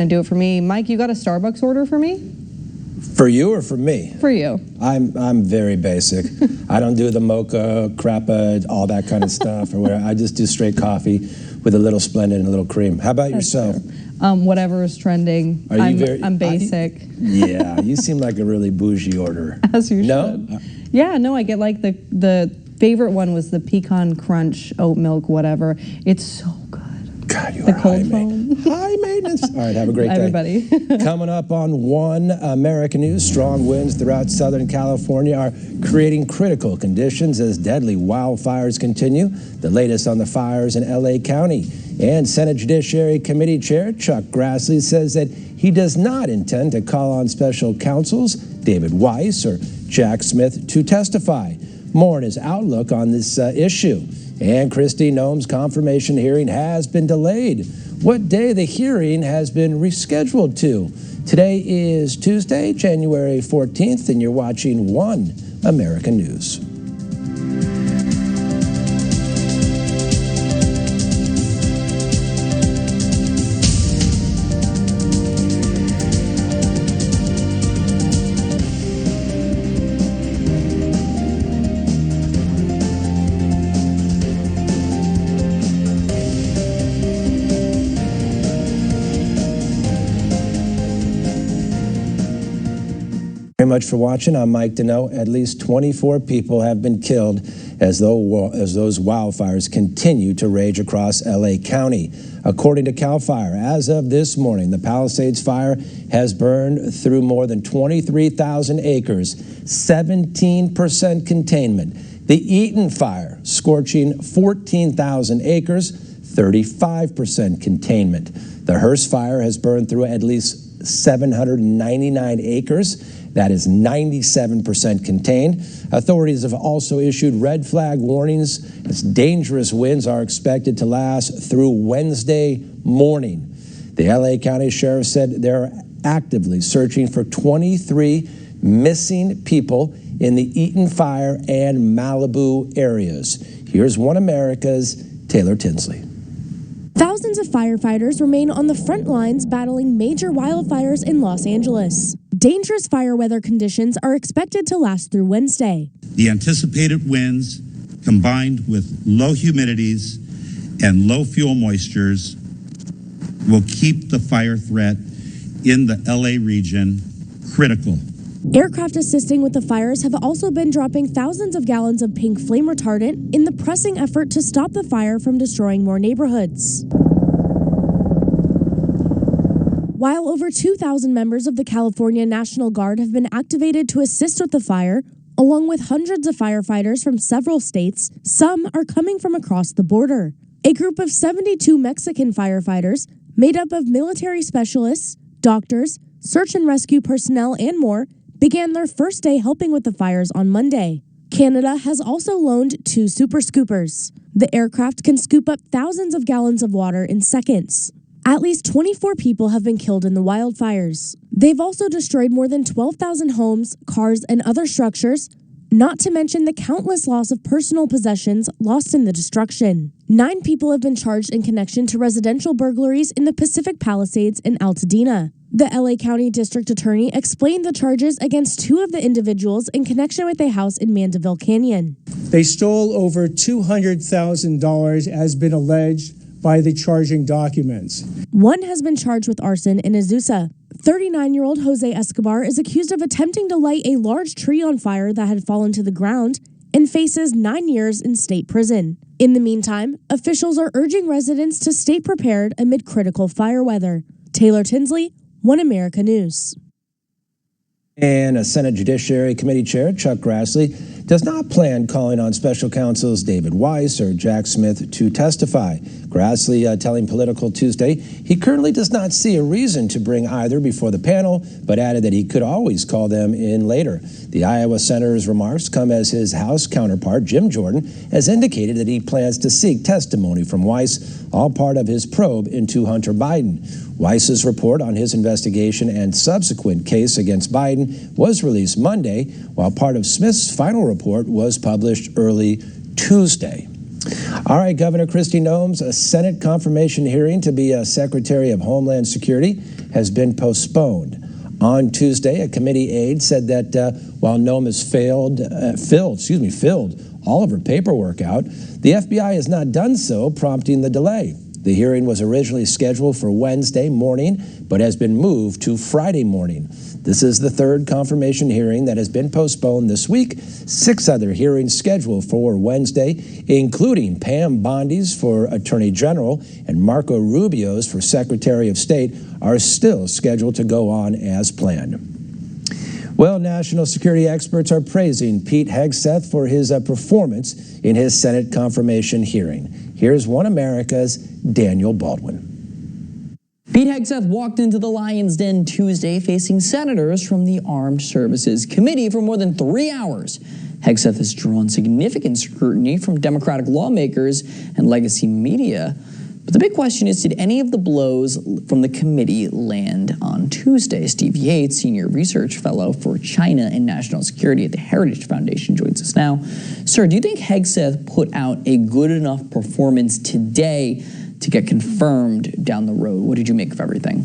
And do it for me. Mike, you got a Starbucks order for me? For you or for me? For you. I'm very basic. I don't do the mocha, crappa, all that kind of stuff, or whatever. I just do straight coffee with a little Splendid and a little cream. How about yourself? Whatever is trending. I'm basic. Yeah, you seem like a really bougie orderer. As you no? should. Yeah, no, I get like the favorite one was the pecan crunch oat milk, whatever. It's so good. God, you the are cold foam. High maintenance. All right, have a great day. Everybody. Coming up on OAN American News, strong winds throughout Southern California are creating critical conditions as deadly wildfires continue. The latest on the fires in LA County. And Senate Judiciary Committee Chair Chuck Grassley says that he does not intend to call on special counsels David Weiss or Jack Smith to testify. More on his outlook on this issue. And Kristi Noem's confirmation hearing has been delayed. What day the hearing has been rescheduled to? Today is Tuesday, January 14th, and you're watching OAN American News. Very much for watching. I'm Mike Deneau. At least 24 people have been killed as those wildfires continue to rage across LA County. According to CAL FIRE, as of this morning, the Palisades fire has burned through more than 23,000 acres, 17% containment. The Eaton fire scorching 14,000 acres, 35% containment. The Hearst fire has burned through at least 799 acres. That is 97% contained. Authorities have also issued red flag warnings as dangerous winds are expected to last through Wednesday morning. The LA County Sheriff said they're actively searching for 23 missing people in the Eaton Fire and Malibu areas. Here's OAN America's Taylor Tinsley. Thousands of firefighters remain on the front lines battling major wildfires in Los Angeles. Dangerous fire weather conditions are expected to last through Wednesday. The anticipated winds, combined with low humidities and low fuel moistures, will keep the fire threat in the LA region critical. Aircraft assisting with the fires have also been dropping thousands of gallons of pink flame retardant in the pressing effort to stop the fire from destroying more neighborhoods. While over 2,000 members of the California National Guard have been activated to assist with the fire, along with hundreds of firefighters from several states, some are coming from across the border. A group of 72 Mexican firefighters, made up of military specialists, doctors, search and rescue personnel, and more, began their first day helping with the fires on Monday. Canada has also loaned 2 super scoopers. The aircraft can scoop up thousands of gallons of water in seconds. At least 24 people have been killed in the wildfires. They've also destroyed more than 12,000 homes, cars, and other structures, not to mention the countless loss of personal possessions lost in the destruction. 9 people have been charged in connection to residential burglaries in the Pacific Palisades and Altadena. The LA County District Attorney explained the charges against 2 of the individuals in connection with a house in Mandeville Canyon. They stole over $200,000, as been alleged by the charging documents. One has been charged with arson in Azusa. 39-year-old Jose Escobar is accused of attempting to light a large tree on fire that had fallen to the ground and faces 9 years in state prison. In the meantime, officials are urging residents to stay prepared amid critical fire weather. Taylor Tinsley, OAN America News. And a Senate Judiciary Committee Chair, Chuck Grassley, does not plan calling on special counsels David Weiss or Jack Smith to testify. Grassley telling Political Tuesday he currently does not see a reason to bring either before the panel, but added that he could always call them in later. The Iowa senator's remarks come as his House counterpart, Jim Jordan, has indicated that he plans to seek testimony from Weiss, all part of his probe into Hunter Biden. Weiss's report on his investigation and subsequent case against Biden was released Monday, while part of Smith's final report was published early Tuesday. All right, Governor Kristi Noem's Senate confirmation hearing to be Secretary of Homeland Security has been postponed. On Tuesday, a committee aide said that while Noem has filled all of her paperwork out, the FBI has not done so, prompting the delay. The hearing was originally scheduled for Wednesday morning, but has been moved to Friday morning. This is the third confirmation hearing that has been postponed this week. 6 other hearings scheduled for Wednesday, including Pam Bondi's for Attorney General and Marco Rubio's for Secretary of State, are still scheduled to go on as planned. Well, national security experts are praising Pete Hegseth for his performance in his Senate confirmation hearing. Here's One America's Daniel Baldwin. Pete Hegseth walked into the Lion's Den Tuesday facing senators from the Armed Services Committee for more than 3 hours. Hegseth has drawn significant scrutiny from Democratic lawmakers and legacy media. But the big question is, did any of the blows from the committee land on Tuesday? Steve Yates, Senior Research Fellow for China and National Security at the Heritage Foundation, joins us now. Sir, do you think Hegseth put out a good enough performance today to get confirmed down the road? What did you make of everything?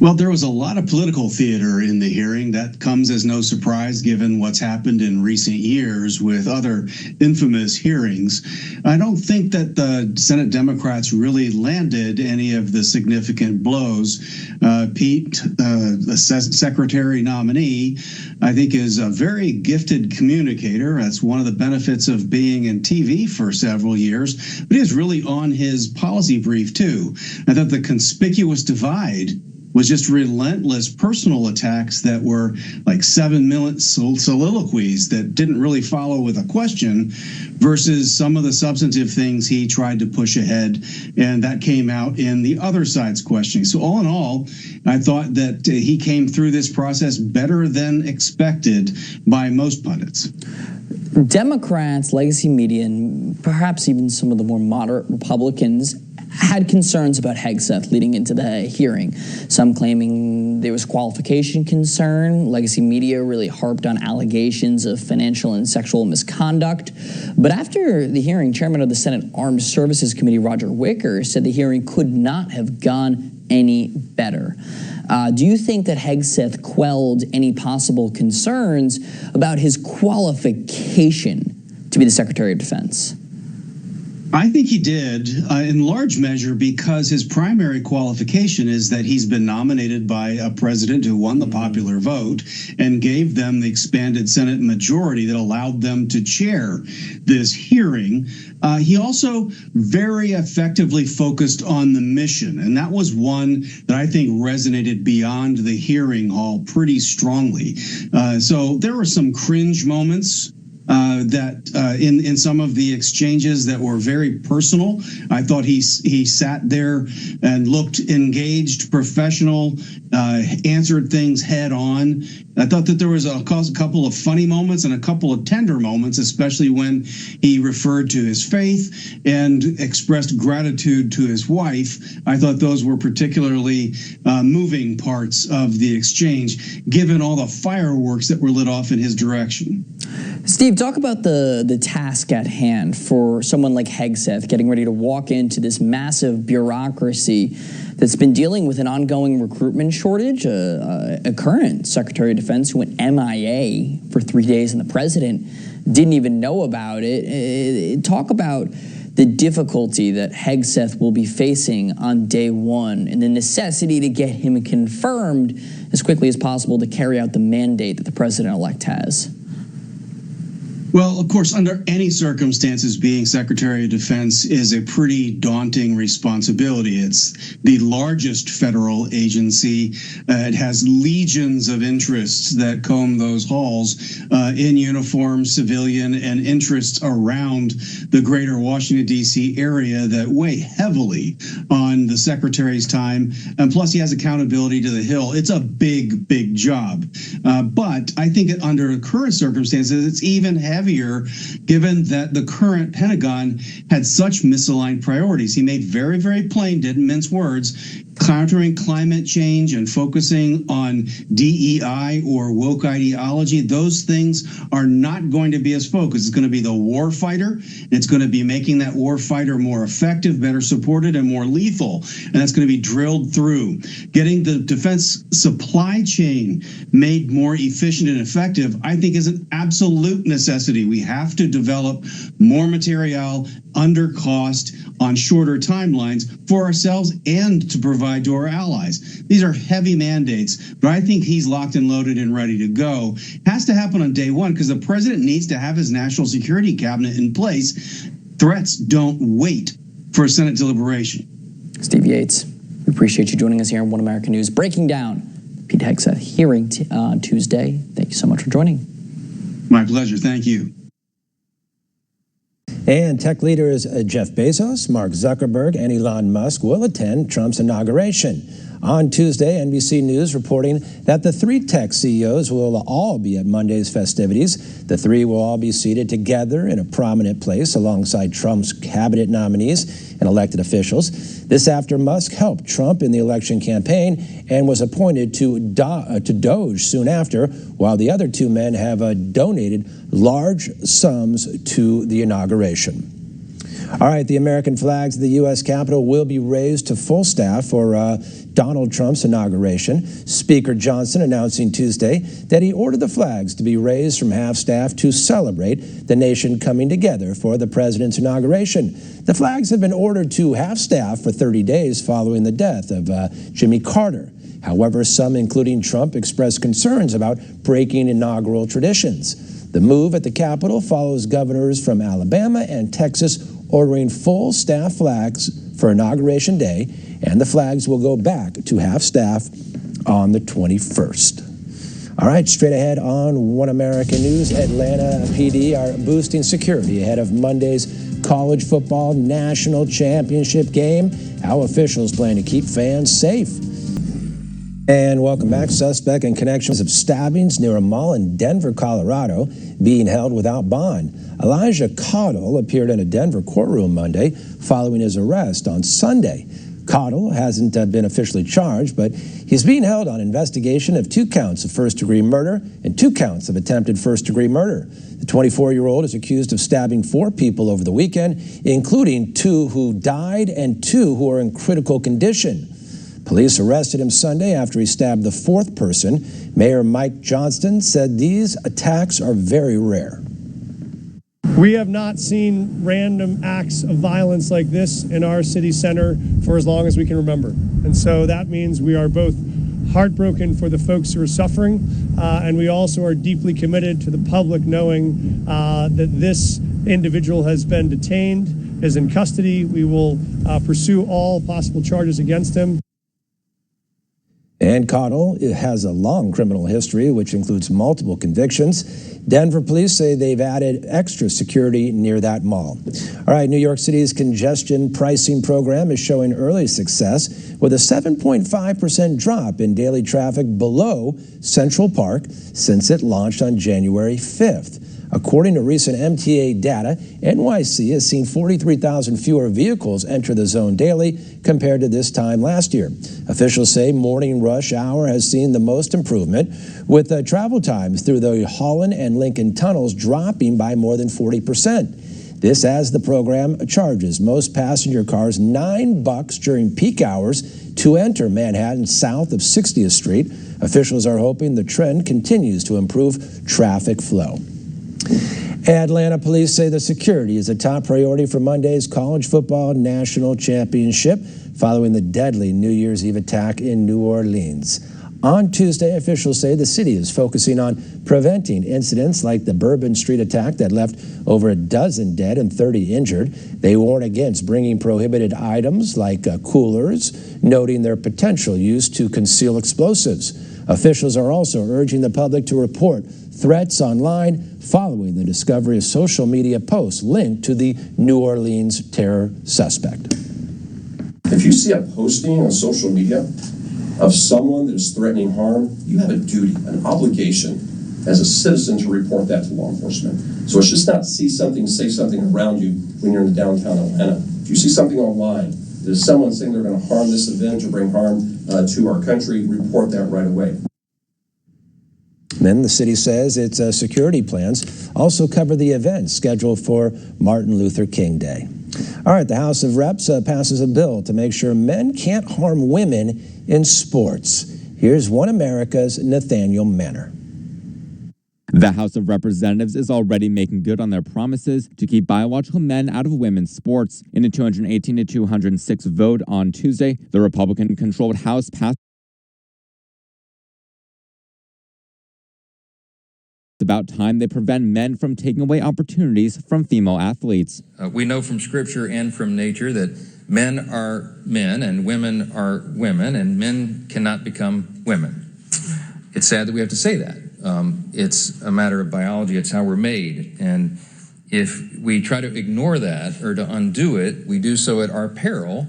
Well, there was a lot of political theater in the hearing. That comes as no surprise given what's happened in recent years with other infamous hearings. I don't think that the Senate Democrats really landed any of the significant blows. Pete, the secretary nominee, I think is a very gifted communicator. That's one of the benefits of being in TV for several years. But he was really on his policy brief, too. I thought the conspicuous divide was just relentless personal attacks that were like 7-minute soliloquies that didn't really follow with a question versus some of the substantive things he tried to push ahead, and that came out in the other side's questioning. So all in all, I thought that he came through this process better than expected by most pundits. Democrats, legacy media, and perhaps even some of the more moderate Republicans had concerns about Hegseth leading into the hearing. Some claiming there was qualification concern. Legacy media really harped on allegations of financial and sexual misconduct. But after the hearing, Chairman of the Senate Armed Services Committee, Roger Wicker, said the hearing could not have gone any better. Do you think that Hegseth quelled any possible concerns about his qualification to be the Secretary of Defense? I think he did, in large measure, because his primary qualification is that he's been nominated by a president who won the popular vote and gave them the expanded Senate majority that allowed them to chair this hearing. He also very effectively focused on the mission, and that was one that I think resonated beyond the hearing hall pretty strongly. So there were some cringe moments in some of the exchanges that were very personal. I thought he sat there and looked engaged, professional, answered things head on. I thought that there was a couple of funny moments and a couple of tender moments, especially when he referred to his faith and expressed gratitude to his wife. I thought those were particularly moving parts of the exchange, given all the fireworks that were lit off in his direction. Steve, talk about the task at hand for someone like Hegseth getting ready to walk into this massive bureaucracy that's been dealing with an ongoing recruitment shortage, a current Secretary of Defense who went MIA for 3 days and the president didn't even know about it. Talk about the difficulty that Hegseth will be facing on day one and the necessity to get him confirmed as quickly as possible to carry out the mandate that the president-elect has. Well, of course, under any circumstances, being Secretary of Defense is a pretty daunting responsibility. It's the largest federal agency. It has legions of interests that comb those halls in uniform, civilian, and interests around the greater Washington, D.C. area that weigh heavily on the Secretary's time. And plus, he has accountability to the Hill. It's a big, big job. But I think under current circumstances, it's even heavier, given that the current Pentagon had such misaligned priorities. He made very, very plain, didn't mince words, countering climate change and focusing on DEI or woke ideology, those things are not going to be his focus. It's going to be the war fighter. It's going to be making that war fighter more effective, better supported, and more lethal. And that's going to be drilled through. Getting the defense supply chain made more efficient and effective, I think, is an absolute necessity. We have to develop more material under cost on shorter timelines for ourselves and to provide to our allies. These are heavy mandates, but I think he's locked and loaded and ready to go. Has to happen on day one because the president needs to have his national security cabinet in place. Threats don't wait for a Senate deliberation. Steve Yates, we appreciate you joining us here on One American News, breaking down Pete Hegseth hearing on Tuesday. Thank you so much for joining. My pleasure. Thank you. And tech leaders Jeff Bezos, Mark Zuckerberg, and Elon Musk will attend Trump's inauguration. On Tuesday, NBC News reporting that the three tech CEOs will all be at Monday's festivities. The three will all be seated together in a prominent place alongside Trump's cabinet nominees and elected officials. This after Musk helped Trump in the election campaign and was appointed to Doge soon after, while the other two men have donated large sums to the inauguration. All right, the American flags of the U.S. Capitol will be raised to full staff for Donald Trump's inauguration. Speaker Johnson announcing Tuesday that he ordered the flags to be raised from half-staff to celebrate the nation coming together for the president's inauguration. The flags have been ordered to half-staff for 30 days following the death of Jimmy Carter. However, some, including Trump, expressed concerns about breaking inaugural traditions. The move at the Capitol follows governors from Alabama and Texas ordering full staff flags for Inauguration Day, and the flags will go back to half-staff on the 21st. All right, straight ahead on One American News, Atlanta PD are boosting security ahead of Monday's college football national championship game. How officials plan to keep fans safe. And welcome back. Suspect in connections of stabbings near a mall in Denver, Colorado, being held without bond. Elijah Caudill appeared in a Denver courtroom Monday following his arrest on Sunday. Caudill hasn't been officially charged, but he's being held on investigation of 2 counts of first-degree murder and 2 counts of attempted first-degree murder. The 24-year-old is accused of stabbing 4 people over the weekend, including 2 who died and 2 who are in critical condition. Police arrested him Sunday after he stabbed the 4th person. Mayor Mike Johnston said these attacks are very rare. We have not seen random acts of violence like this in our city center for as long as we can remember. And so that means we are both heartbroken for the folks who are suffering, and we also are deeply committed to the public knowing that this individual has been detained, is in custody. We will pursue all possible charges against him. And Caudill has a long criminal history, which includes multiple convictions. Denver police say they've added extra security near that mall. All right, New York City's congestion pricing program is showing early success with a 7.5% drop in daily traffic below Central Park since it launched on January 5th. According to recent MTA data, NYC has seen 43,000 fewer vehicles enter the zone daily compared to this time last year. Officials say morning rush hour has seen the most improvement, with travel times through the Holland and Lincoln tunnels dropping by more than 40%. This as the program charges most passenger cars $9 during peak hours to enter Manhattan south of 60th Street. Officials are hoping the trend continues to improve traffic flow. Atlanta police say the security is a top priority for Monday's college football national championship following the deadly New Year's Eve attack in New Orleans. On Tuesday, officials say the city is focusing on preventing incidents like the Bourbon Street attack that left over a dozen dead and 30 injured. They warn against bringing prohibited items like coolers, noting their potential use to conceal explosives. Officials are also urging the public to report threats online following the discovery of social media posts linked to the New Orleans terror suspect. If you see a posting on social media of someone that is threatening harm, you have a duty, an obligation as a citizen to report that to law enforcement. So it's just not see something, say something around you when you're in downtown Atlanta. If you see something online there's someone saying they're going to harm this event or bring harm to our country, report that right away. Then the city says its security plans also cover the event scheduled for Martin Luther King Day. All right, the House of Reps passes a bill to make sure men can't harm women in sports. Here's One America's Nathaniel Manor. The House of Representatives is already making good on their promises to keep biological men out of women's sports. In a 218 to 206 vote on Tuesday, the Republican-controlled House passed about time they prevent men from taking away opportunities from female athletes. We know from Scripture and from nature that men are men and women are women, and men cannot become women. It's sad that we have to say that. It's a matter of biology. It's how we're made. And if we try to ignore that or to undo it, we do so at our peril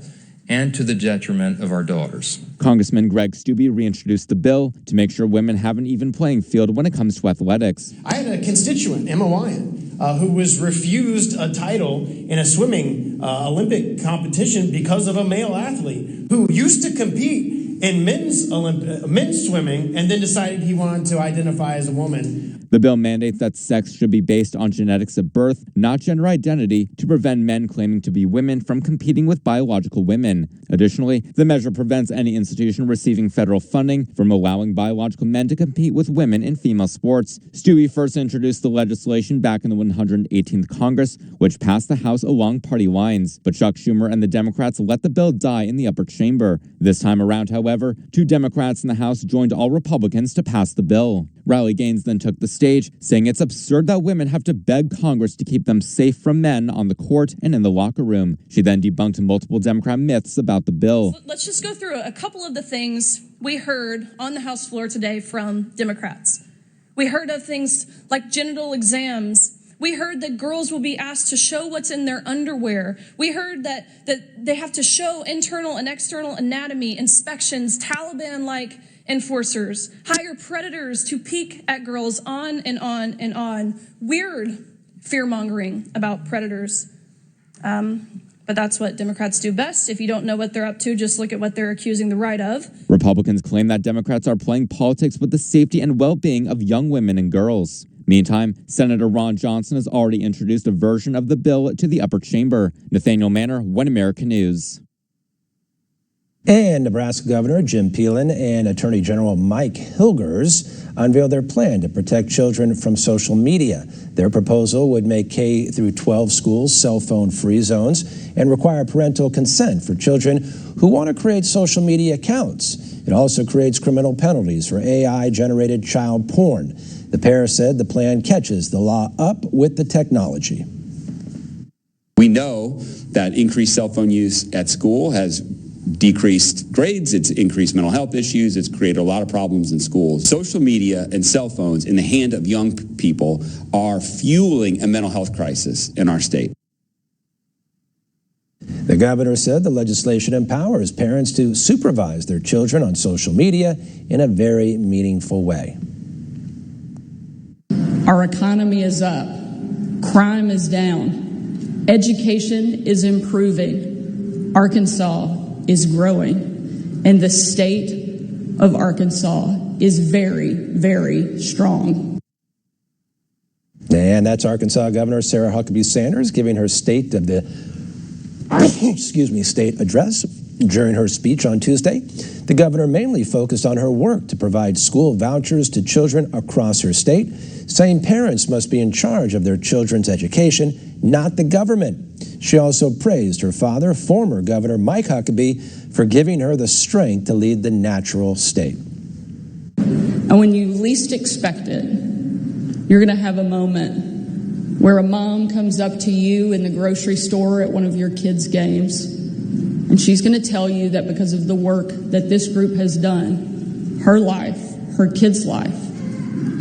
and to the detriment of our daughters. Congressman Greg Steube reintroduced the bill to make sure women have an even playing field when it comes to athletics. I had a constituent, Emma Wyan, who was refused a title in a swimming Olympic competition because of a male athlete who used to compete in men's swimming and then decided he wanted to identify as a woman. The bill mandates that sex should be based on genetics at birth, not gender identity, to prevent men claiming to be women from competing with biological women. Additionally, the measure prevents any institution receiving federal funding from allowing biological men to compete with women in female sports. Stewie first introduced the legislation back in the 118th Congress, which passed the House along party lines. But Chuck Schumer and the Democrats let the bill die in the upper chamber. This time around, however, 2 Democrats in the House joined all Republicans to pass the bill. Riley Gaines then took the stage, saying it's absurd that women have to beg Congress to keep them safe from men on the court and in the locker room. She then debunked multiple Democrat myths about the bill. Let's just go through a couple of the things we heard on the House floor today from Democrats. We heard of things like genital exams. We heard that girls will be asked to show what's in their underwear. We heard that they have to show internal and external anatomy, inspections, Taliban-like enforcers, hire predators to peek at girls, on and on and on. Weird fear-mongering about predators. But that's what Democrats do best. If you don't know what they're up to, just look at what they're accusing the right of. Republicans claim that Democrats are playing politics with the safety and well-being of young women and girls. Meantime, Senator Ron Johnson has already introduced a version of the bill to the upper chamber. Nathaniel Manor, One America News. And Nebraska Governor Jim Phelan and Attorney General Mike Hilgers unveiled their plan to protect children from social media. Their proposal would make K-12 schools cell phone-free zones and require parental consent for children who want to create social media accounts. It also creates criminal penalties for AI-generated child porn. The pair said the plan catches the law up with the technology. We know that increased cell phone use at school has decreased grades, it's increased mental health issues, it's created a lot of problems in schools. Social media and cell phones in the hand of young people are fueling a mental health crisis in our state. The governor said the legislation empowers parents to supervise their children on social media in a very meaningful way. Our economy is up, crime is down, education is improving, Arkansas is growing, and the state of Arkansas is very, very strong. And that's Arkansas Governor Sarah Huckabee Sanders giving her state of the state address. During her speech on Tuesday, the governor mainly focused on her work to provide school vouchers to children across her state, saying parents must be in charge of their children's education, not the government. She also praised her father, former Governor Mike Huckabee, for giving her the strength to lead the natural state. And when you least expect it, you're going to have a moment where a mom comes up to you in the grocery store at one of your kids' games, and she's going to tell you that because of the work that this group has done, her life, her kid's life,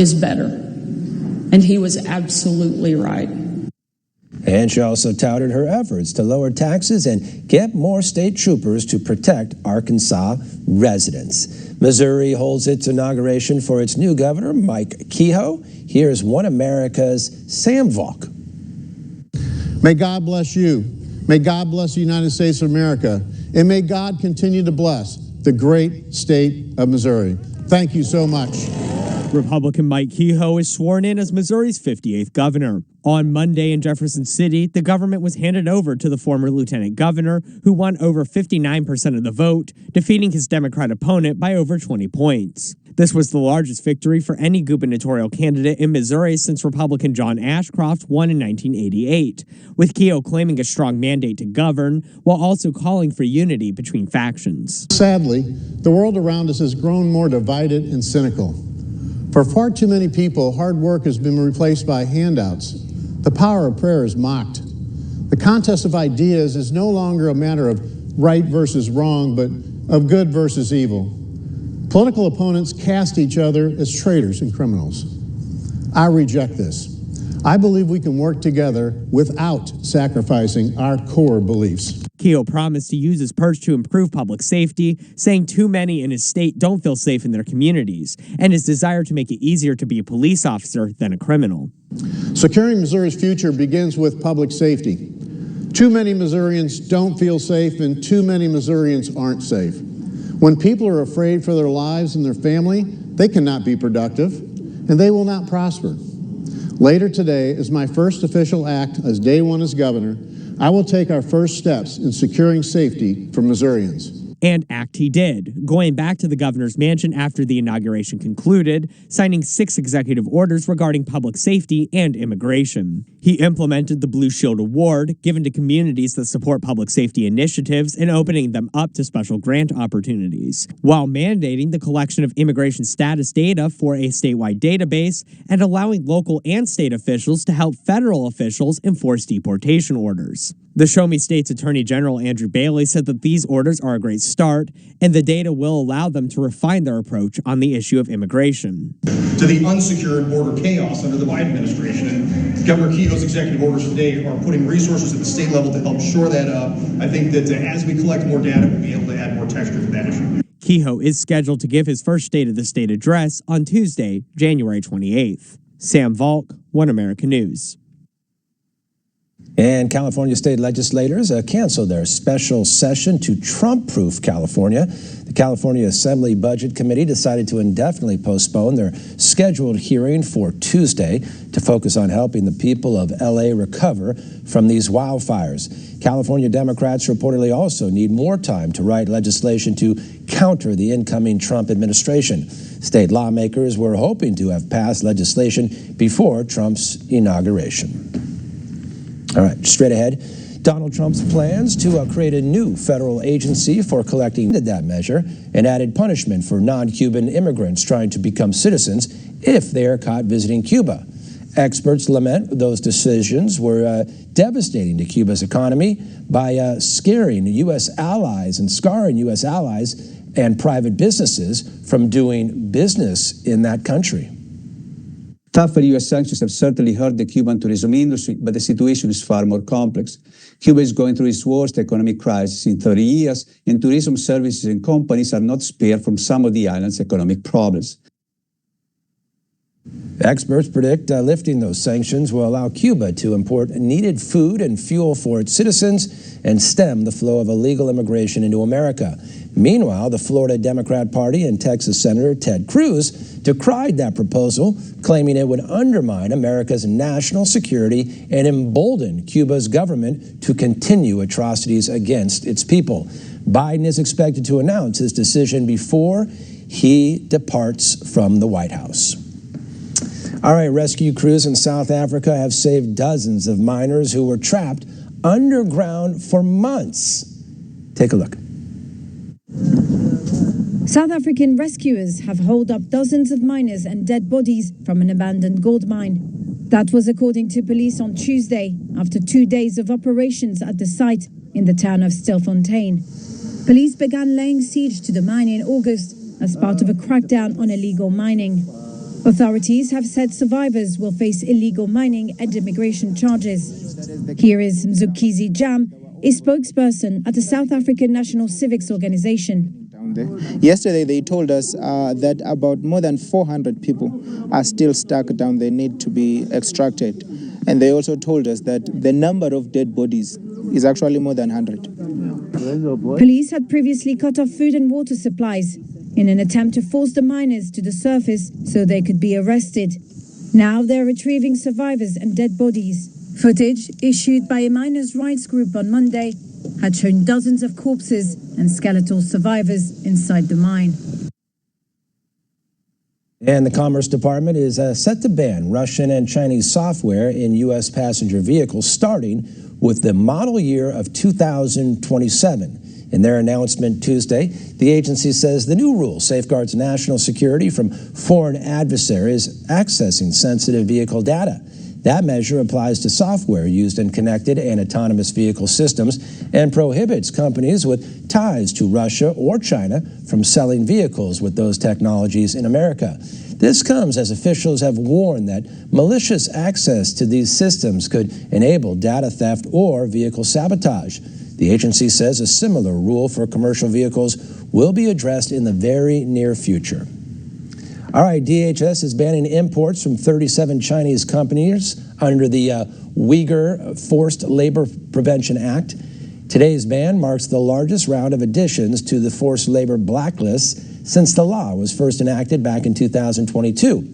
is better. And he was absolutely right. And she also touted her efforts to lower taxes and get more state troopers to protect Arkansas residents. Missouri holds its inauguration for its new governor, Mike Kehoe. Here's One America's Sam Valk. May God bless you. May God bless the United States of America, and may God continue to bless the great state of Missouri. Thank you so much. Republican Mike Kehoe is sworn in as Missouri's 58th governor. On Monday in Jefferson City, the government was handed over to the former lieutenant governor, who won over 59% of the vote, defeating his Democrat opponent by over 20 points. This was the largest victory for any gubernatorial candidate in Missouri since Republican John Ashcroft won in 1988, with Kehoe claiming a strong mandate to govern, while also calling for unity between factions. Sadly, the world around us has grown more divided and cynical. For far too many people, hard work has been replaced by handouts. The power of prayer is mocked. The contest of ideas is no longer a matter of right versus wrong, but of good versus evil. Political opponents cast each other as traitors and criminals. I reject this. I believe we can work together without sacrificing our core beliefs. Kehoe promised to use his purge to improve public safety, saying too many in his state don't feel safe in their communities, and his desire to make it easier to be a police officer than a criminal. Securing Missouri's future begins with public safety. Too many Missourians don't feel safe, and too many Missourians aren't safe. When people are afraid for their lives and their family, they cannot be productive, and they will not prosper. Later today, as my first official act as day one as governor, I will take our first steps in securing safety for Missourians. And act he did, going back to the governor's mansion after the inauguration concluded, signing 6 executive orders regarding public safety and immigration. He implemented the Blue Shield Award, given to communities that support public safety initiatives and opening them up to special grant opportunities, while mandating the collection of immigration status data for a statewide database and allowing local and state officials to help federal officials enforce deportation orders. The Show Me State's Attorney General Andrew Bailey said that these orders are a great start, and the data will allow them to refine their approach on the issue of immigration. To the unsecured border chaos under the Biden administration, and Governor Kehoe's executive orders today are putting resources at the state level to help shore that up. I think that as we collect more data, we'll be able to add more texture to that issue. Kehoe is scheduled to give his first State of the State address on Tuesday, January 28th. Sam Volk, One America News. And California state legislators canceled their special session to Trump-proof California. The California Assembly Budget Committee decided to indefinitely postpone their scheduled hearing for Tuesday to focus on helping the people of LA recover from these wildfires. California Democrats reportedly also need more time to write legislation to counter the incoming Trump administration. State lawmakers were hoping to have passed legislation before Trump's inauguration. All right, straight ahead, Donald Trump's plans to create a new federal agency for collecting that measure and added punishment for non-Cuban immigrants trying to become citizens if they are caught visiting Cuba. Experts lament those decisions were devastating to Cuba's economy by scaring U.S. allies and private businesses from doing business in that country. Tougher U.S. sanctions have certainly hurt the Cuban tourism industry, but the situation is far more complex. Cuba is going through its worst economic crisis in 30 years, and tourism services and companies are not spared from some of the island's economic problems. Experts predict lifting those sanctions will allow Cuba to import needed food and fuel for its citizens and stem the flow of illegal immigration into America. Meanwhile, the Florida Democrat Party and Texas Senator Ted Cruz decried that proposal, claiming it would undermine America's national security and embolden Cuba's government to continue atrocities against its people. Biden is expected to announce his decision before he departs from the White House. All right, rescue crews in South Africa have saved dozens of miners who were trapped underground for months. Take a look. South African rescuers have hauled up dozens of miners and dead bodies from an abandoned gold mine. That was according to police on Tuesday, after 2 days of operations at the site in the town of Stilfontein. Police began laying siege to the mine in August as part of a crackdown on illegal mining. Authorities have said survivors will face illegal mining and immigration charges. Here is Mzukizi Jam, a spokesperson at the South African National Civics Organization. Yesterday they told us that about more than 400 people are still stuck down there, need to be extracted. And they also told us that the number of dead bodies is actually more than 100. Police had previously cut off food and water supplies in an attempt to force the miners to the surface so they could be arrested. Now they're retrieving survivors and dead bodies. Footage issued by a miners' rights group on Monday had shown dozens of corpses and skeletal survivors inside the mine. And the Commerce Department is set to ban Russian and Chinese software in U.S. passenger vehicles starting with the model year of 2027. In their announcement Tuesday, the agency says the new rule safeguards national security from foreign adversaries accessing sensitive vehicle data. That measure applies to software used in connected and autonomous vehicle systems and prohibits companies with ties to Russia or China from selling vehicles with those technologies in America. This comes as officials have warned that malicious access to these systems could enable data theft or vehicle sabotage. The agency says a similar rule for commercial vehicles will be addressed in the very near future. All right, DHS is banning imports from 37 Chinese companies under the Uyghur Forced Labor Prevention Act. Today's ban marks the largest round of additions to the forced labor blacklist since the law was first enacted back in 2022.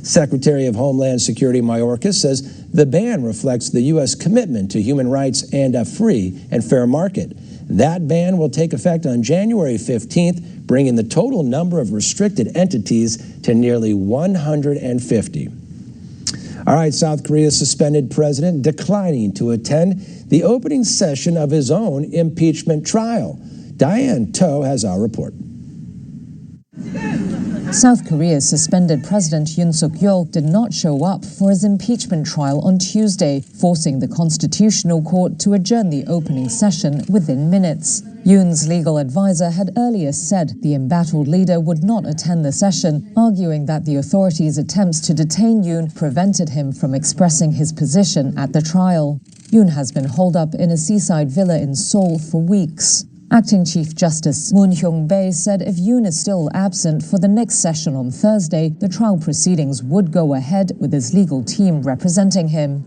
Secretary of Homeland Security Mayorkas says the ban reflects the U.S. commitment to human rights and a free and fair market. That ban will take effect on January 15th, bringing the total number of restricted entities to nearly 150. All right, South Korea's suspended president declining to attend the opening session of his own impeachment trial. Diane Toe has our report. South Korea's suspended President Yoon Suk-yeol did not show up for his impeachment trial on Tuesday, forcing the Constitutional Court to adjourn the opening session within minutes. Yoon's legal advisor had earlier said the embattled leader would not attend the session, arguing that the authorities' attempts to detain Yoon prevented him from expressing his position at the trial. Yoon has been holed up in a seaside villa in Seoul for weeks. Acting Chief Justice Moon Hyung-bae said if Yoon is still absent for the next session on Thursday, the trial proceedings would go ahead with his legal team representing him.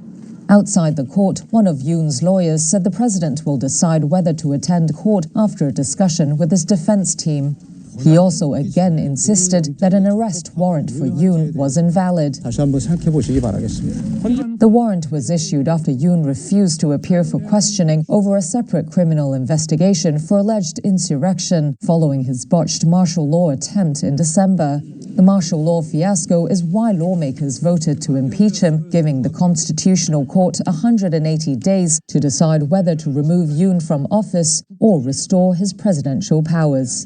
Outside the court, one of Yoon's lawyers said the president will decide whether to attend court after a discussion with his defense team. He also again insisted that an arrest warrant for Yoon was invalid. The warrant was issued after Yoon refused to appear for questioning over a separate criminal investigation for alleged insurrection following his botched martial law attempt in December. The martial law fiasco is why lawmakers voted to impeach him, giving the Constitutional Court 180 days to decide whether to remove Yoon from office or restore his presidential powers.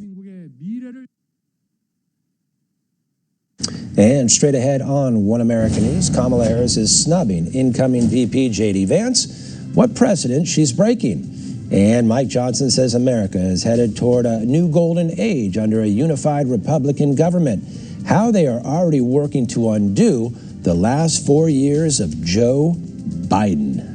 And straight ahead on One American News, Kamala Harris is snubbing incoming VP J.D. Vance. What precedent she's breaking. And Mike Johnson says America is headed toward a new golden age under a unified Republican government. How they are already working to undo the last 4 years of Joe Biden.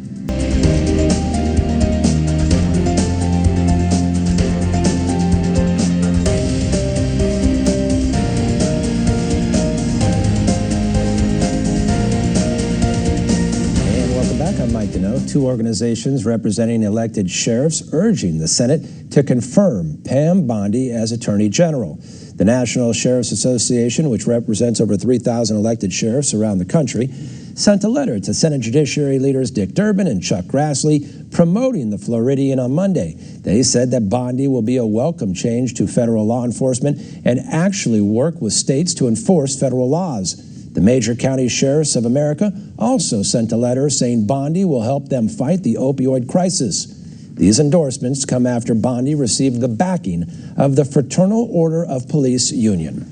Two organizations representing elected sheriffs urging the Senate to confirm Pam Bondi as Attorney General. The National Sheriff's Association, which represents over 3,000 elected sheriffs around the country, sent a letter to Senate Judiciary leaders Dick Durbin and Chuck Grassley promoting the Floridian on Monday. They said that Bondi will be a welcome change to federal law enforcement and actually work with states to enforce federal laws. The major county sheriffs of America also sent a letter saying Bondi will help them fight the opioid crisis. These endorsements come after Bondi received the backing of the Fraternal Order of Police Union.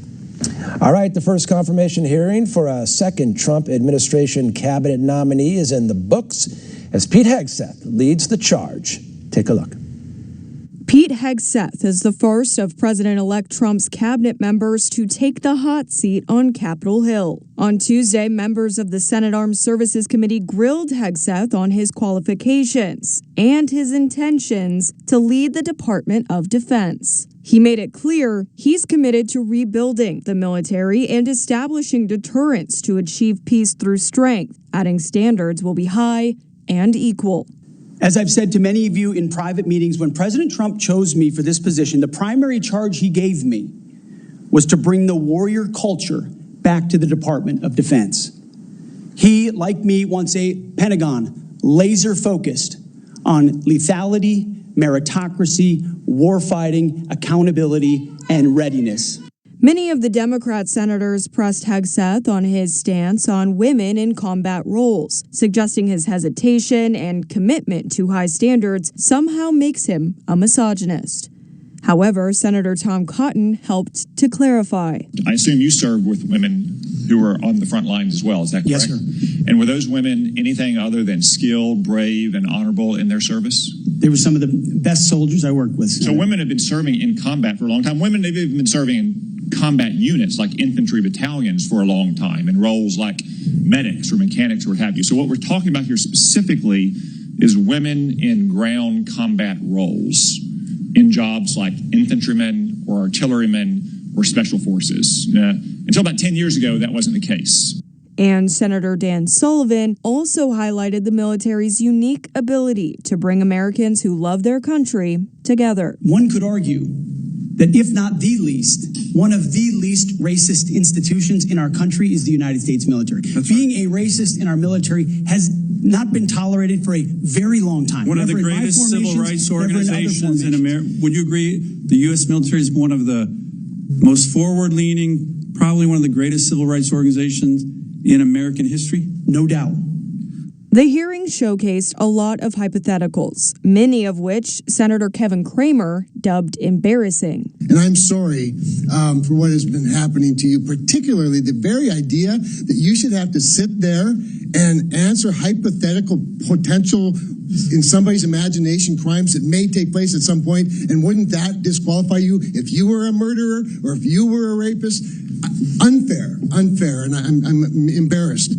All right, the first confirmation hearing for a second Trump administration cabinet nominee is in the books as Pete Hegseth leads the charge. Take a look. Pete Hegseth is the first of President-elect Trump's cabinet members to take the hot seat on Capitol Hill. On Tuesday, members of the Senate Armed Services Committee grilled Hegseth on his qualifications and his intentions to lead the Department of Defense. He made it clear he's committed to rebuilding the military and establishing deterrence to achieve peace through strength, adding standards will be high and equal. As I've said to many of you in private meetings, when President Trump chose me for this position, the primary charge he gave me was to bring the warrior culture back to the Department of Defense. He, like me, wants a Pentagon laser-focused on lethality, meritocracy, warfighting, accountability, and readiness. Many of the Democrat senators pressed Hegseth on his stance on women in combat roles, suggesting his hesitation and commitment to high standards somehow makes him a misogynist. However, Senator Tom Cotton helped to clarify. I assume you served with women who were on the front lines as well, is that correct? Yes, sir. And were those women anything other than skilled, brave, and honorable in their service? They were some of the best soldiers I worked with. So women have been serving in combat for a long time. Women have even been serving in combat units like infantry battalions for a long time, in roles like medics or mechanics or what have you. So what we're talking about here specifically is women in ground combat roles in jobs like infantrymen or artillerymen or special forces. Until about 10 years ago, that wasn't the case. And Senator Dan Sullivan also highlighted the military's unique ability to bring Americans who love their country together. One could argue that if not the least, one of the least racist institutions in our country is the United States military. Being a racist in our military has not been tolerated for a very long time. One of the greatest civil rights organizations in America. Would you agree the U.S. military is one of the most forward-leaning, probably one of the greatest civil rights organizations in American history? No doubt. The hearing showcased a lot of hypotheticals, many of which Senator Kevin Cramer dubbed embarrassing. And I'm sorry for what has been happening to you, particularly the very idea that you should have to sit there and answer hypothetical potential, in somebody's imagination, crimes that may take place at some point. And wouldn't that disqualify you if you were a murderer or if you were a rapist? Unfair. And I'm embarrassed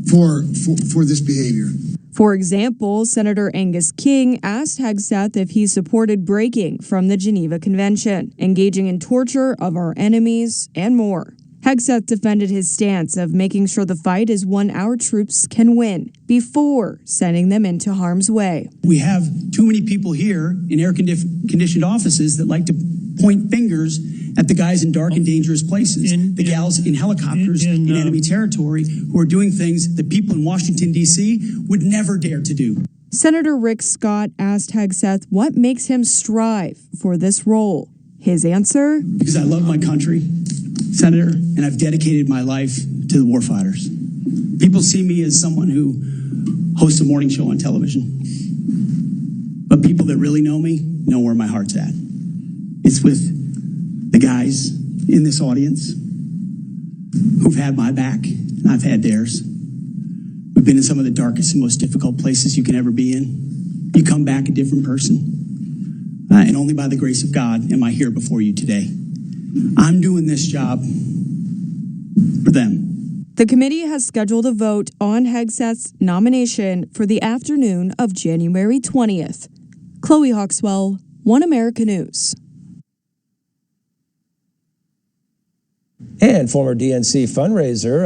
for this behavior. For example, Senator Angus King asked Hegseth if he supported breaking from the Geneva Convention, engaging in torture of our enemies, and more. Hegseth defended his stance of making sure the fight is one our troops can win before sending them into harm's way. We have too many people here in air-conditioned offices that like to point fingers at the guys in dark and dangerous places, the gals in helicopters in enemy territory who are doing things that people in Washington, D.C. would never dare to do. Senator Rick Scott asked Hegseth what makes him strive for this role. His answer? Because I love my country, Senator, and I've dedicated my life to the warfighters. People see me as someone who hosts a morning show on television. But people that really know me know where my heart's at. It's with the guys in this audience who've had my back, and I've had theirs. We've been in some of the darkest and most difficult places you can ever be in. You come back a different person. And only by the grace of God am I here before you today. I'm doing this job for them. The committee has scheduled a vote on Hegseth's nomination for the afternoon of January 20th. Chloe Hawkswell, One America News. And former DNC fundraiser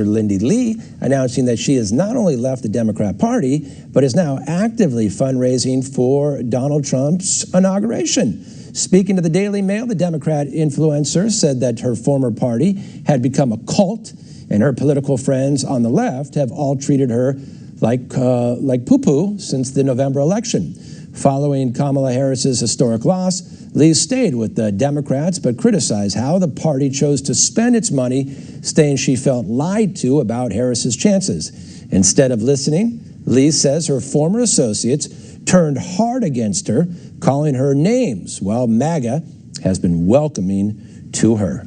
Lindy Lee announcing that she has not only left the Democrat Party, but is now actively fundraising for Donald Trump's inauguration. Speaking to the Daily Mail, the Democrat influencer said that her former party had become a cult, and her political friends on the left have all treated her like poo-poo since the November election. Following Kamala Harris's historic loss, Lee stayed with the Democrats but criticized how the party chose to spend its money, saying she felt lied to about Harris's chances. Instead of listening, Lee says her former associates turned hard against her, calling her names, while MAGA has been welcoming to her.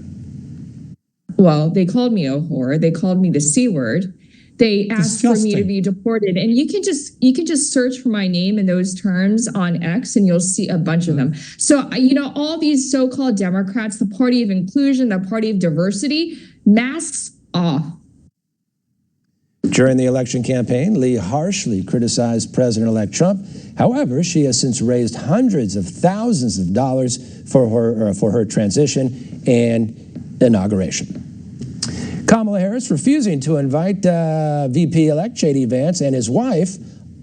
Well, they called me a whore. They called me the C word. They asked for me to be deported. And you can just search for my name in those terms on X and you'll see a bunch of them. So, all these so-called Democrats, the party of inclusion, the party of diversity, masks off. During the election campaign, Lee harshly criticized President-elect Trump. However, she has since raised hundreds of thousands of dollars for her transition and inauguration. Kamala Harris refusing to invite VP-elect J.D. Vance and his wife,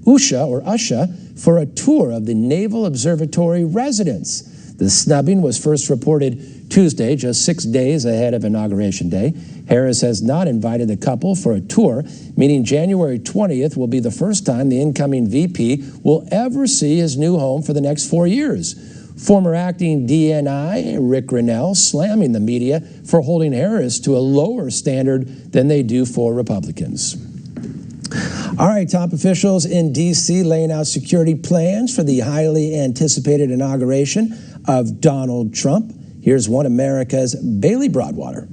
USHA for a tour of the Naval Observatory residence. The snubbing was first reported Tuesday, just 6 days ahead of Inauguration Day. Harris has not invited the couple for a tour, meaning January 20th will be the first time the incoming VP will ever see his new home for the next 4 years. Former acting DNI Rick Grinnell slamming the media for holding Harris to a lower standard than they do for Republicans. All right, top officials in D.C. laying out security plans for the highly anticipated inauguration of Donald Trump. Here's One America's Bailey Broadwater.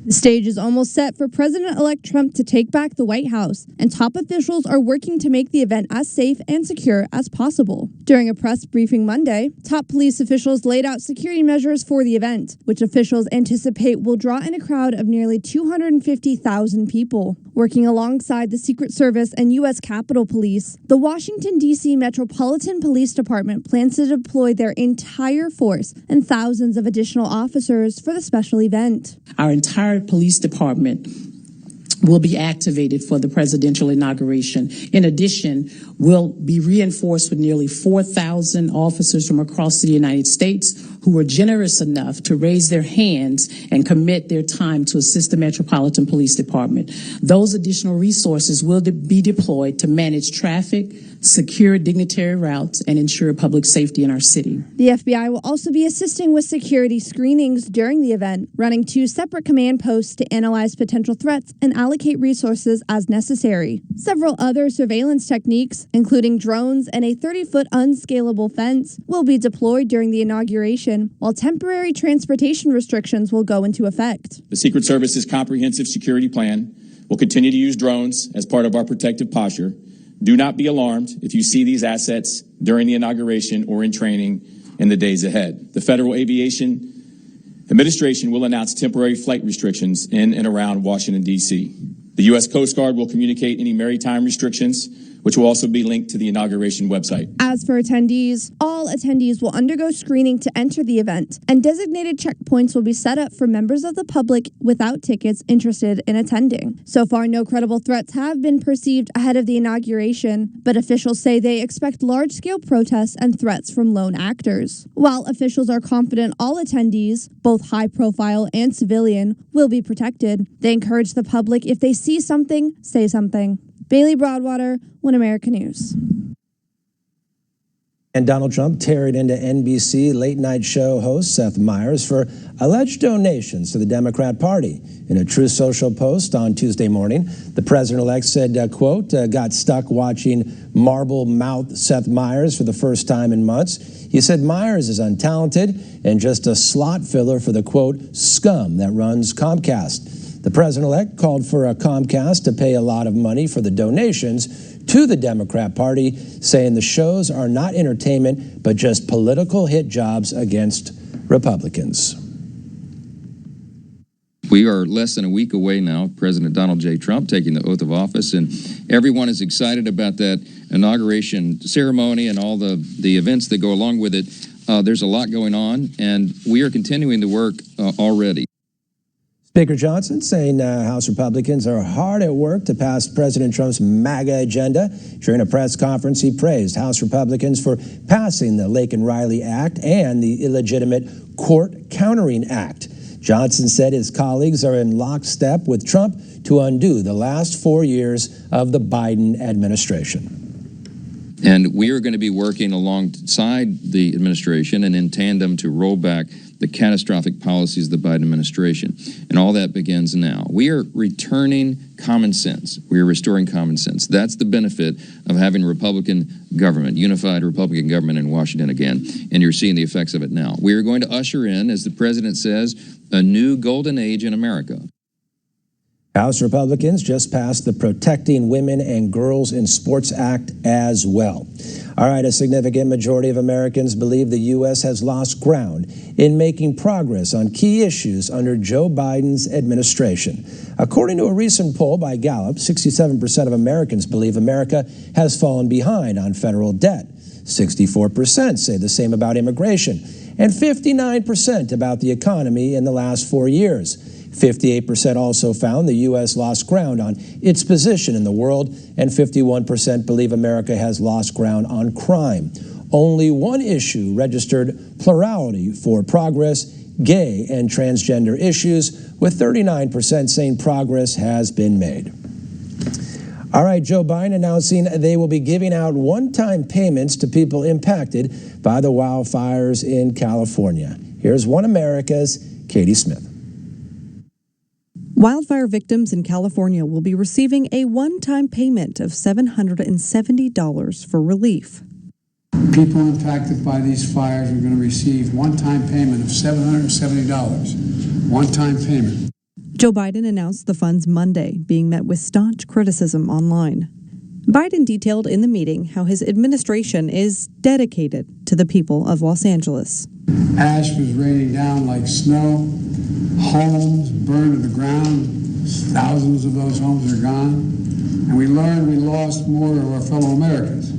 The stage is almost set for President-elect Trump to take back the White House, and top officials are working to make the event as safe and secure as possible. During a press briefing Monday, top police officials laid out security measures for the event, which officials anticipate will draw in a crowd of nearly 250,000 people. Working alongside the Secret Service and U.S. Capitol Police, the Washington, D.C. Metropolitan Police Department plans to deploy their entire force and thousands of additional officers for the special event. Our entire police department will be activated for the presidential inauguration. In addition, we'll be reinforced with nearly 4,000 officers from across the United States who were generous enough to raise their hands and commit their time to assist the Metropolitan Police Department. Those additional resources will be deployed to manage traffic, secure dignitary routes, and ensure public safety in our city. The FBI will also be assisting with security screenings during the event, running 2 separate command posts to analyze potential threats and allocate resources as necessary. Several other surveillance techniques, including drones and a 30-foot unscalable fence, will be deployed during the inauguration, while temporary transportation restrictions will go into effect. The Secret Service's comprehensive security plan will continue to use drones as part of our protective posture. Do not be alarmed if you see these assets during the inauguration or in training in the days ahead. The Federal Aviation Administration will announce temporary flight restrictions in and around Washington, D.C. The U.S. Coast Guard will communicate any maritime restrictions, which will also be linked to the inauguration website. As for attendees, all attendees will undergo screening to enter the event, and designated checkpoints will be set up for members of the public without tickets interested in attending. So far, no credible threats have been perceived ahead of the inauguration, but officials say they expect large-scale protests and threats from lone actors. While officials are confident all attendees, both high-profile and civilian, will be protected, they encourage the public, if they see something, say something. Bailey Broadwater, One America News. And Donald Trump tearing into NBC late-night show host Seth Meyers for alleged donations to the Democrat Party. In a Truth Social post on Tuesday morning, the president-elect said, quote, got stuck watching marble-mouthed Seth Meyers for the first time in months. He said Meyers is untalented and just a slot filler for the, quote, scum that runs Comcast. The president-elect called for Comcast to pay a lot of money for the donations to the Democrat Party, saying the shows are not entertainment, but just political hit jobs against Republicans. We are less than a week away now, President Donald J. Trump taking the oath of office, and everyone is excited about that inauguration ceremony and all the events that go along with it. There's a lot going on, and we are continuing the work already. Speaker Johnson saying House Republicans are hard at work to pass President Trump's MAGA agenda. During a press conference, he praised House Republicans for passing the Lake and Riley Act and the illegitimate Court Countering Act. Johnson said his colleagues are in lockstep with Trump to undo the last 4 years of the Biden administration. And we are going to be working alongside the administration and in tandem to roll back the catastrophic policies of the Biden administration. And all that begins now. We are returning common sense. We are restoring common sense. That's the benefit of having Republican government, unified Republican government in Washington again. And you're seeing the effects of it now. We are going to usher in, as the president says, a new golden age in America. House Republicans just passed the Protecting Women and Girls in Sports Act as well. All right, a significant majority of Americans believe the U.S. has lost ground in making progress on key issues under Joe Biden's administration. According to a recent poll by Gallup, 67% of Americans believe America has fallen behind on federal debt. 64% say the same about immigration, and 59% about the economy in the last 4 years. 58% also found the U.S. lost ground on its position in the world, and 51% believe America has lost ground on crime. Only one issue registered plurality for progress: gay and transgender issues, with 39% saying progress has been made. All right, Joe Biden announcing they will be giving out one-time payments to people impacted by the wildfires in California. Here's One America's Katie Smith. Wildfire victims in California will be receiving a one-time payment of $770 for relief. People impacted by these fires are going to receive one-time payment of $770. One-time payment. Joe Biden announced the funds Monday, being met with staunch criticism online. Biden detailed in the meeting how his administration is dedicated to the people of Los Angeles. Ash was raining down like snow. Homes burned to the ground. Thousands of those homes are gone. And we learned we lost more of our fellow Americans.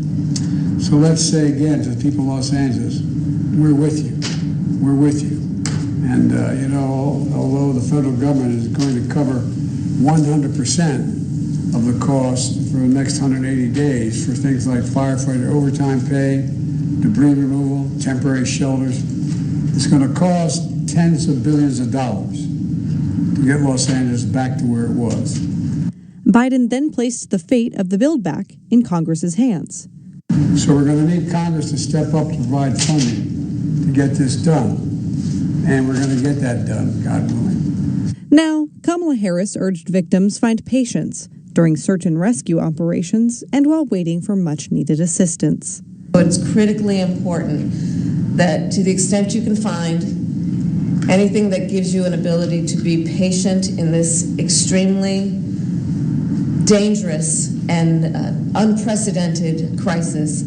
So let's say again to the people of Los Angeles, we're with you. We're with you. And, although the federal government is going to cover 100% of the cost for the next 180 days for things like firefighter overtime pay, debris removal, temporary shelters, it's going to cost tens of billions of dollars to get Los Angeles back to where it was. Biden then placed the fate of the Build Back in Congress's hands. So we're going to need Congress to step up to provide funding to get this done. And we're going to get that done, God willing. Now, Kamala Harris urged victims find patience during search and rescue operations and while waiting for much-needed assistance. It's critically important that to the extent you can find anything that gives you an ability to be patient in this extremely dangerous and unprecedented crisis,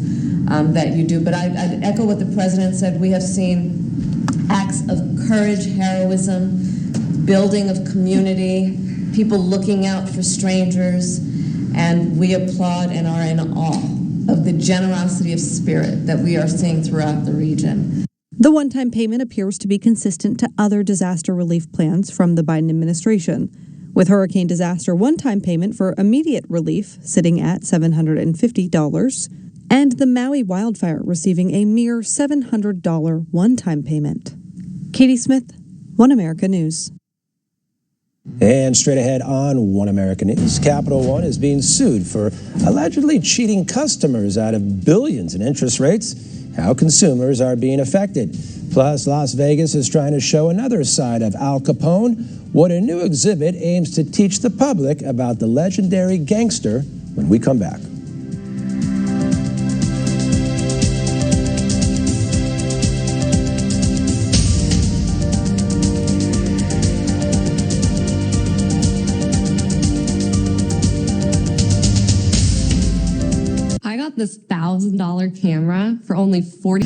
that you do. But I'd echo what the president said. We have seen acts of courage, heroism, building of community, people looking out for strangers, and we applaud and are in awe of the generosity of spirit that we are seeing throughout the region. The one-time payment appears to be consistent to other disaster relief plans from the Biden administration, with hurricane disaster one-time payment for immediate relief sitting at $750, and the Maui wildfire receiving a mere $700 one-time payment. Katie Smith, One America News. And straight ahead on One America News, Capital One is being sued for allegedly cheating customers out of billions in interest rates, how consumers are being affected. Plus, Las Vegas is trying to show another side of Al Capone, what a new exhibit aims to teach the public about the legendary gangster when we come back. This $1,000 camera for only $40.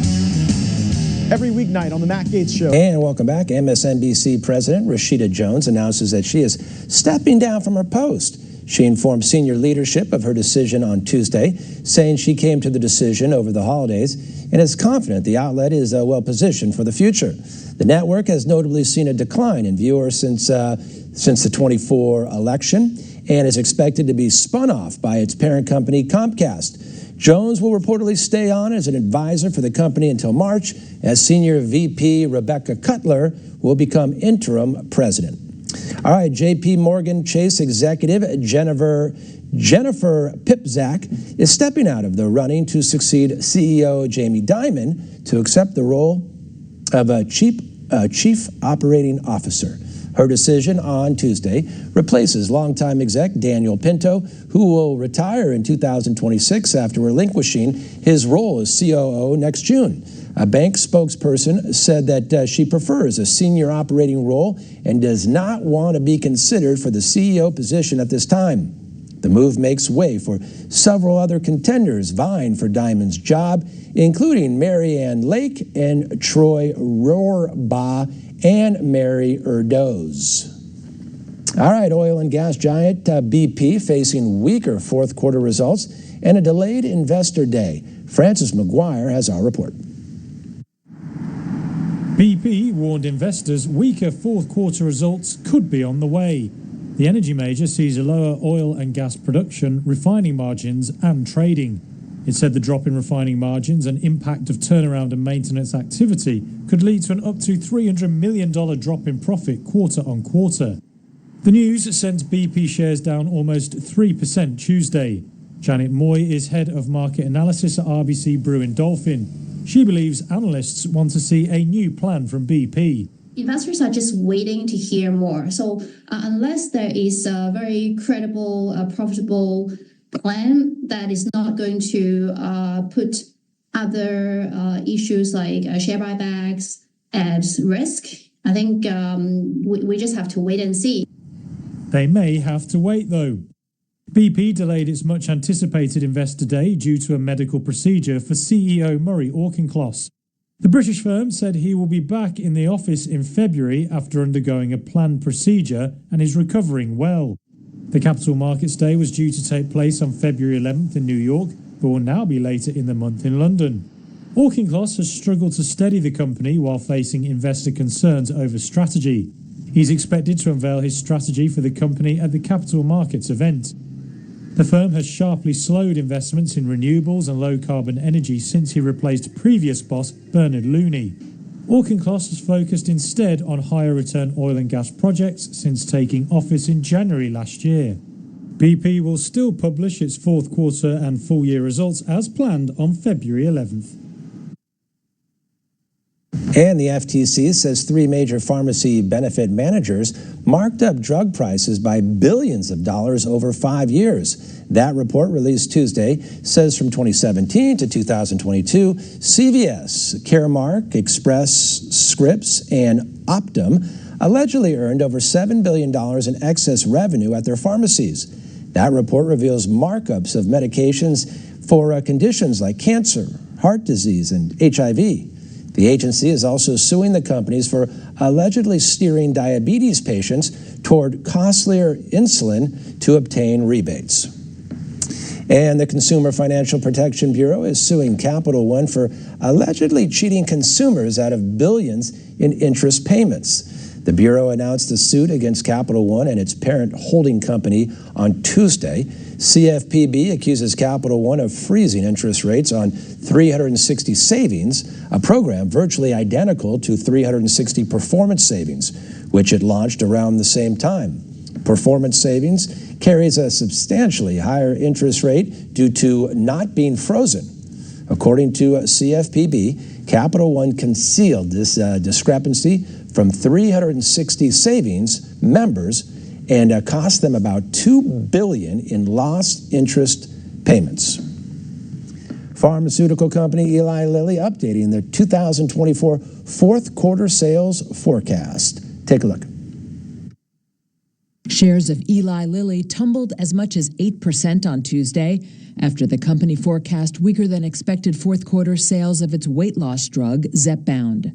Every weeknight on the Matt Gaetz Show. And welcome back. MSNBC President Rashida Jones announces that she is stepping down from her post. She informed senior leadership of her decision on Tuesday, saying she came to the decision over the holidays and is confident the outlet is well positioned for the future. The network has notably seen a decline in viewers since the 24 election and is expected to be spun off by its parent company, Comcast. Jones will reportedly stay on as an advisor for the company until March, as senior VP Rebecca Cutler will become interim president. All right, J.P. Morgan Chase executive Jennifer Pipzak is stepping out of the running to succeed CEO Jamie Dimon to accept the role of a chief operating officer. Her decision on Tuesday replaces longtime exec Daniel Pinto, who will retire in 2026 after relinquishing his role as COO next June. A bank spokesperson said that she prefers a senior operating role and does not want to be considered for the CEO position at this time. The move makes way for several other contenders vying for Dimon's job, including Mary Ann Lake and Troy Rohrbaugh and Mary Erdoes. All right, oil and gas giant BP facing weaker fourth quarter results and a delayed investor day. Francis McGuire has our report. BP warned investors weaker fourth quarter results could be on the way. The energy major sees a lower oil and gas production, refining margins and trading. It said the drop in refining margins and impact of turnaround and maintenance activity could lead to an up to $300 million drop in profit quarter on quarter. The news sent BP shares down almost 3% Tuesday. Janet Moy is head of market analysis at RBC Brewin Dolphin. She believes analysts want to see a new plan from BP. Investors are just waiting to hear more. So unless there is a very credible, profitable plan that is not going to put other issues like share buybacks at risk, I think we just have to wait and see. They may have to wait, though. BP delayed its much-anticipated Investor Day due to a medical procedure for CEO Murray Auchincloss. The British firm said he will be back in the office in February after undergoing a planned procedure and is recovering well. The Capital Markets Day was due to take place on February 11th in New York, but will now be later in the month in London. Auchincloss has struggled to steady the company while facing investor concerns over strategy. He's expected to unveil his strategy for the company at the Capital Markets event. The firm has sharply slowed investments in renewables and low-carbon energy since he replaced previous boss Bernard Looney. Auchincloss has focused instead on higher return oil and gas projects since taking office in January last year. BP will still publish its fourth quarter and full year results as planned on February 11th. And the FTC says 3 major pharmacy benefit managers marked up drug prices by billions of dollars over 5 years. That report, released Tuesday, says from 2017 to 2022, CVS, Caremark, Express Scripts, and Optum allegedly earned over $7 billion in excess revenue at their pharmacies. That report reveals markups of medications for conditions like cancer, heart disease, and HIV. The agency is also suing the companies for allegedly steering diabetes patients toward costlier insulin to obtain rebates. And the Consumer Financial Protection Bureau is suing Capital One for allegedly cheating consumers out of billions in interest payments. The Bureau announced a suit against Capital One and its parent holding company on Tuesday. CFPB accuses Capital One of freezing interest rates on 360 Savings, a program virtually identical to 360 Performance Savings, which it launched around the same time. Performance Savings carries a substantially higher interest rate due to not being frozen. According to CFPB, Capital One concealed this discrepancy from 360 Savings members and cost them about $2 billion in lost interest payments. Pharmaceutical company Eli Lilly updating their 2024 fourth quarter sales forecast. Take a look. Shares of Eli Lilly tumbled as much as 8% on Tuesday after the company forecast weaker than expected fourth quarter sales of its weight loss drug, Zepbound.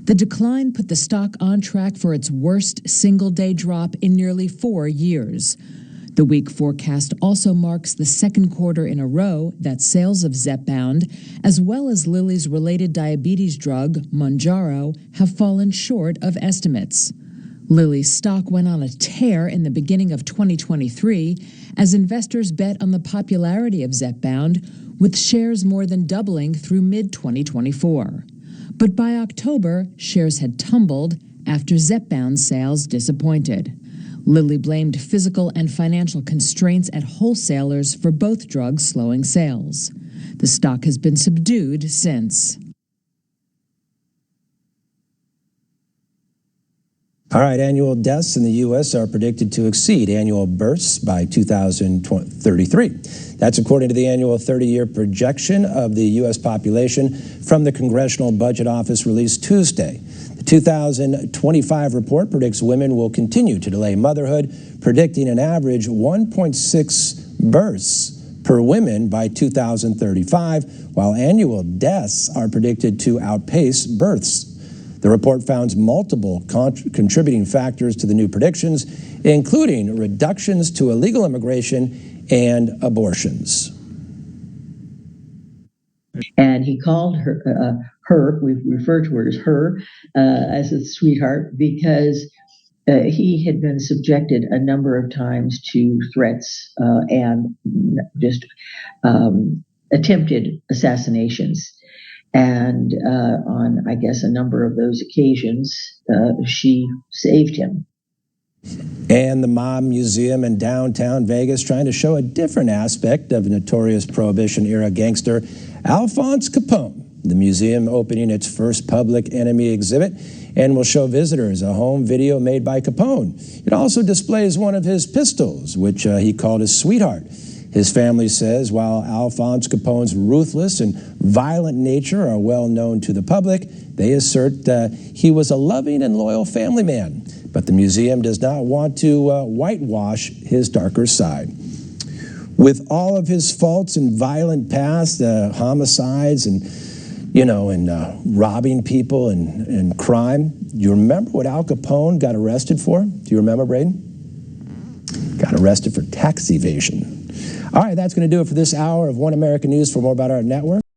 The decline put the stock on track for its worst single-day drop in nearly 4 years. The weak forecast also marks the second quarter in a row that sales of Zepbound, as well as Lilly's related diabetes drug, Mounjaro, have fallen short of estimates. Lilly's stock went on a tear in the beginning of 2023 as investors bet on the popularity of Zepbound, with shares more than doubling through mid-2024. But by October, shares had tumbled after Zepbound sales disappointed. Lilly blamed physical and financial constraints at wholesalers for both drugs slowing sales. The stock has been subdued since. All right, annual deaths in the U.S. are predicted to exceed annual births by 2033. That's according to the annual 30-year projection of the U.S. population from the Congressional Budget Office released Tuesday. The 2025 report predicts women will continue to delay motherhood, predicting an average 1.6 births per woman by 2035, while annual deaths are predicted to outpace births. The report found multiple contributing factors to the new predictions, including reductions to illegal immigration and abortions. And he called her her, we refer to her as a sweetheart, because he had been subjected a number of times to threats and just attempted assassinations. And on, I guess, a number of those occasions, she saved him. And the Mob Museum in downtown Vegas trying to show a different aspect of notorious Prohibition-era gangster Alphonse Capone. The museum opening its first Public Enemy exhibit and will show visitors a home video made by Capone. It also displays one of his pistols, which he called his sweetheart. His family says while Alphonse Capone's ruthless and violent nature are well known to the public, they assert he was a loving and loyal family man. But the museum does not want to whitewash his darker side. With all of his faults and violent past, homicides and robbing people and crime, do you remember what Al Capone got arrested for? Do you remember, Braden? Got arrested for tax evasion. All right, that's going to do it for this hour of One American News. For more about our network,